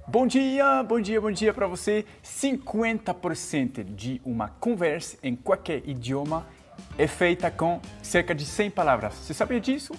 Bom dia para você. 50% de uma conversa em qualquer idioma é feita com cerca de 100 palavras. Você sabia disso?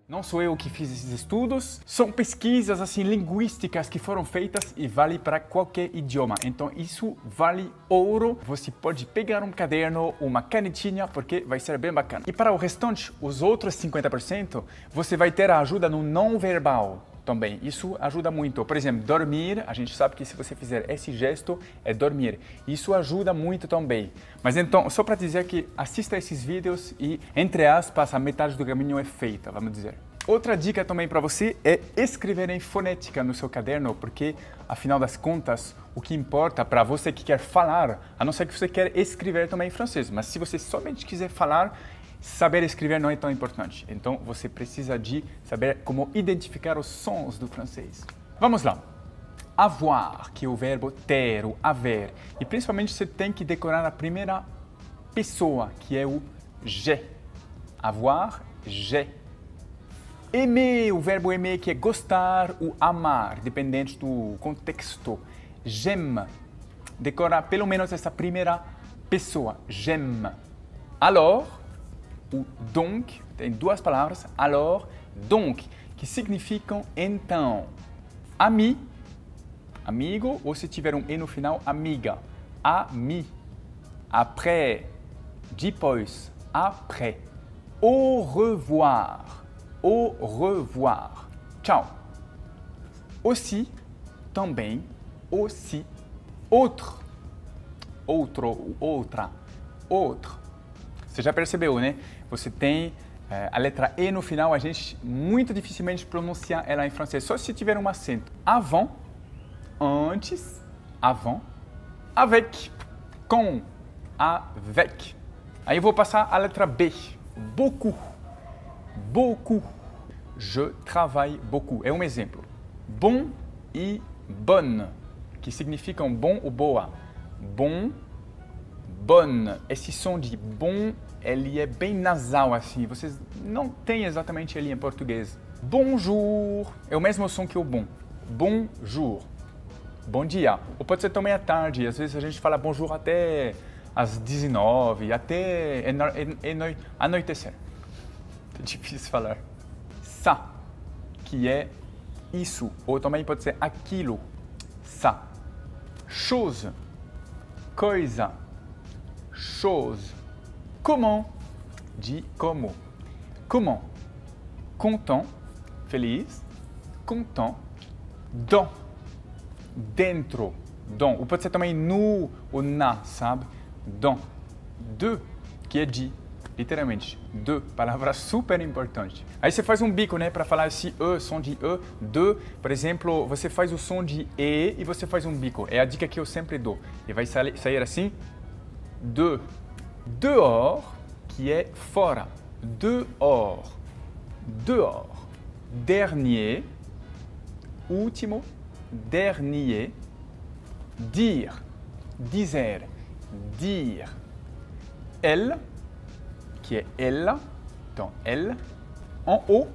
Não sou eu que fiz esses estudos, são pesquisas linguísticas que foram feitas e vale para qualquer idioma. Então isso vale ouro. Você pode pegar um caderno, uma canetinha, porque vai ser bem bacana. E para o restante, os outros 50%, você vai ter a ajuda no não verbal também. Isso ajuda muito. Por exemplo, dormir, a gente sabe que se você fizer esse gesto, é dormir. Isso ajuda muito também. Mas então, só para dizer que assista esses vídeos e, entre aspas, a metade do caminho é feita, vamos dizer. Outra dica também para você é escrever em fonética no seu caderno, porque, afinal das contas, o que importa para você que quer falar, a não ser que você quer escrever também em francês, mas se você somente quiser falar, saber escrever não é tão importante. Então, você precisa de saber como identificar os sons do francês. Vamos lá. Avoir, que é o verbo ter, o haver. E principalmente você tem que decorar a primeira pessoa, que é o j'ai. Avoir, j'ai. Aimer, o verbo aimer, que é gostar ou amar, dependente do contexto. J'aime. Decora pelo menos essa primeira pessoa. J'aime. Alors, o donc, tem duas palavras, alors, donc, que significam então. Ami, amigo, ou se tiver um e no final, amiga. Ami. Après, depois, après. Au revoir. Au revoir. Tchau. Aussi, também, aussi. Autre. Outro, outra. Outro. Você já percebeu, né? Você tem a letra E no final, a gente muito dificilmente pronuncia ela em francês, só se tiver um acento. Avant, antes, avant, avec, com, avec. Aí eu vou passar a letra B. Beaucoup, beaucoup. Je travaille beaucoup. É um exemplo. Bon e bonne, que significam bom ou boa. Bon, bonne. Esse som de bom, ele é bem nasal assim. Vocês não têm exatamente ele em português. Bonjour. É o mesmo som que o bom. Bonjour. Bom dia. Ou pode ser também à tarde. Às vezes a gente fala bonjour até às 19, até anoitecer. É difícil falar. Ça, que é isso. Ou também pode ser aquilo. Ça. Chose. Coisa. Chose. Comment, de como. Comment. Content, feliz. Content. Dans. Dentro. Dans. Ou pode ser também no ou na, sabe? Dans. De, que é de. Literalmente. De. Palavra super importante. Aí você faz um bico, né? Para falar esse E, som de E. De. Por exemplo, você faz o som de E e você faz um bico. É a dica que eu sempre dou. E vai sair assim. De. Dehors, que é fora. Dehors. Dehors. Dernier. Último. Dernier. Dire. Dizer. Dire. Elle, que é ela. Então, elle. En haut.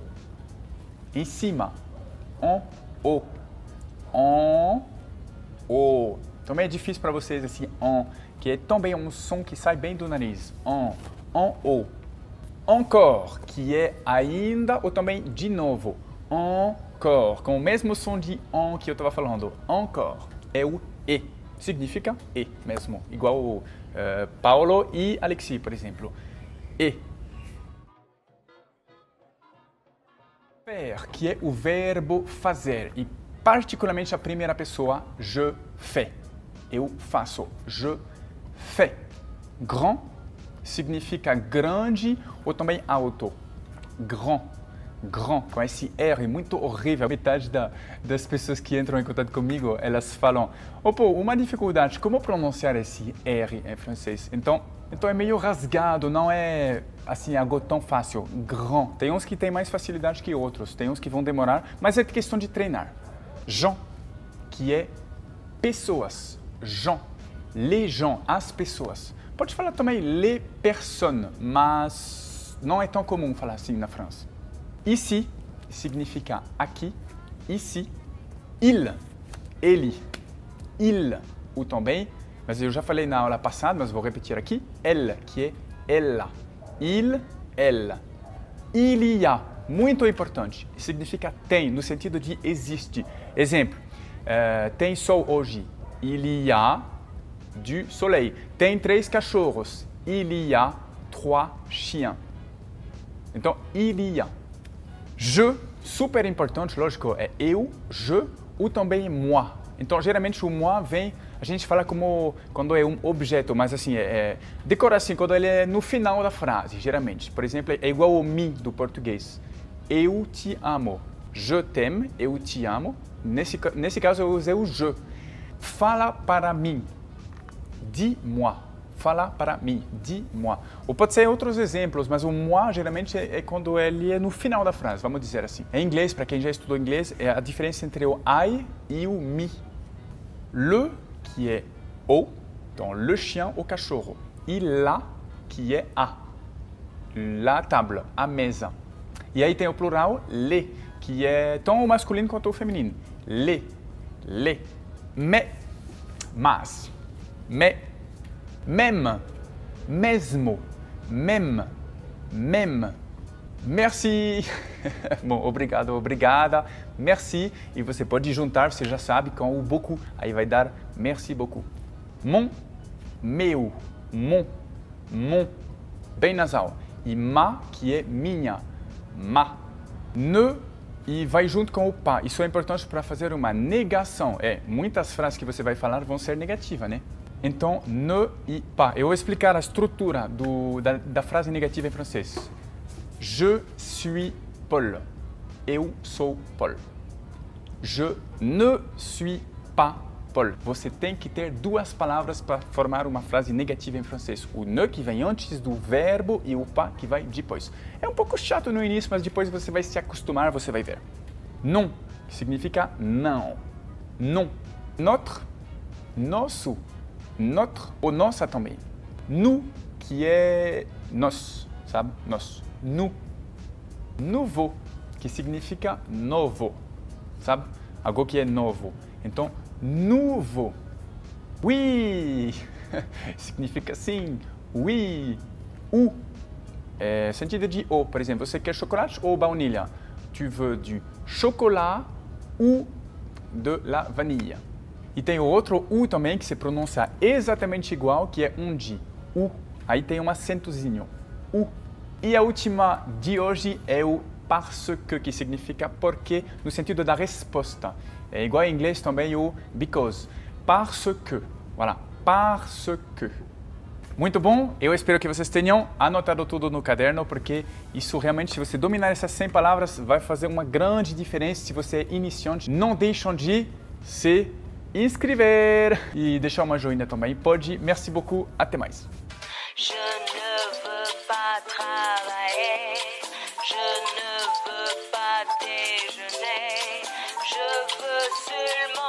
Em cima. En haut. En haut. Também é difícil para vocês assim, en, que é também um som que sai bem do nariz. En haut. Encore, que é ainda ou também de novo. Encore, com o mesmo som de en que eu estava falando. Encore, é o E. Significa E mesmo, igual Paulo e Alexis, por exemplo. E. Faire, que é o verbo fazer, e particularmente a primeira pessoa, je fais. Eu faço. Je fais. Grand significa grande ou também alto. Grand. Grand, com esse R muito horrível. Metade das pessoas que entram em contato comigo, elas falam, uma dificuldade, como pronunciar esse R em francês? Então é meio rasgado, não é assim algo tão fácil. Grand. Tem uns que têm mais facilidade que outros, tem uns que vão demorar, mas é questão de treinar. Gens, que é pessoas. Gens. Les gens, as pessoas. Pode falar também les personnes, mas não é tão comum falar assim na França. Ici significa aqui. ici. Il, ele, il, ou também, mas eu já falei na aula passada, mas vou repetir aqui, elle, que é ela. Il, ela. Il y a, muito importante, significa tem, no sentido de existe. Exemplo, tem sol hoje. Il y a du soleil. Tem 3 cachorros. Il y a 3 chiens. Então, il y a. Je, super importante, lógico, é eu, je, ou também moi. Então, geralmente o moi vem, a gente fala como quando é um objeto, mas assim, decora assim, quando ele é no final da frase, geralmente. Por exemplo, é igual ao me do português. Eu te amo. Je t'aime, eu te amo. Nesse caso, eu usei o je. Fala para mim. Dis-moi. Fala para mim. Dis-moi. Ou pode ser outros exemplos, mas o moi geralmente é quando ele é no final da frase, vamos dizer assim. Em inglês, para quem já estudou inglês, é a diferença entre o I e o me. Le, que é o, então le chien, o cachorro. E la, que é a. La table, a mesa. E aí tem o plural, les, que é tanto o masculino quanto o feminino. Les, mais, mas, même, mesmo, même, merci. Bom, obrigado, obrigada, merci. E você pode juntar, você já sabe, com o beaucoup. Aí vai dar merci beaucoup. Mon, meu, mon, bem nasal. E ma, que é minha, ma. Ne, e vai junto com o pas. Isso é importante para fazer uma negação. Muitas frases que você vai falar vão ser negativas, né? Então, ne e pas. Eu vou explicar a estrutura da frase negativa em francês. Je suis Paul. Eu sou Paul. Je ne suis pas Paul. Você tem que ter 2 palavras para formar uma frase negativa em francês. O ne que vem antes do verbo e o pas que vai depois. É um pouco chato no início, mas depois você vai se acostumar, você vai ver. Non, que significa não. Non. Notre, nosso. Notre ou nossa também. Nous, que é nós, sabe? Nós. Nous. Nouveau, que significa novo, sabe? Algo que é novo. Então, nouveau. Oui, significa sim. Oui. Ou, sentido de ou. Por exemplo, você quer chocolate ou baunilha? Tu veux du chocolat ou de la vanille? E tem o outro U também, que se pronuncia exatamente igual, que é um de U. Aí tem um acentozinho. U. E a última de hoje é o parce que significa porque, no sentido da resposta. É igual em inglês também o because. Parce que. Voilà. Parce que. Muito bom, eu espero que vocês tenham anotado tudo no caderno, porque isso realmente, se você dominar essas 100 palavras, vai fazer uma grande diferença se você é iniciante. Não deixam de se inscrever e deixar uma joinha também. Pode. Merci beaucoup. Até mais. Je ne veux pas travailler, je ne veux pas déjeuner, je veux seulement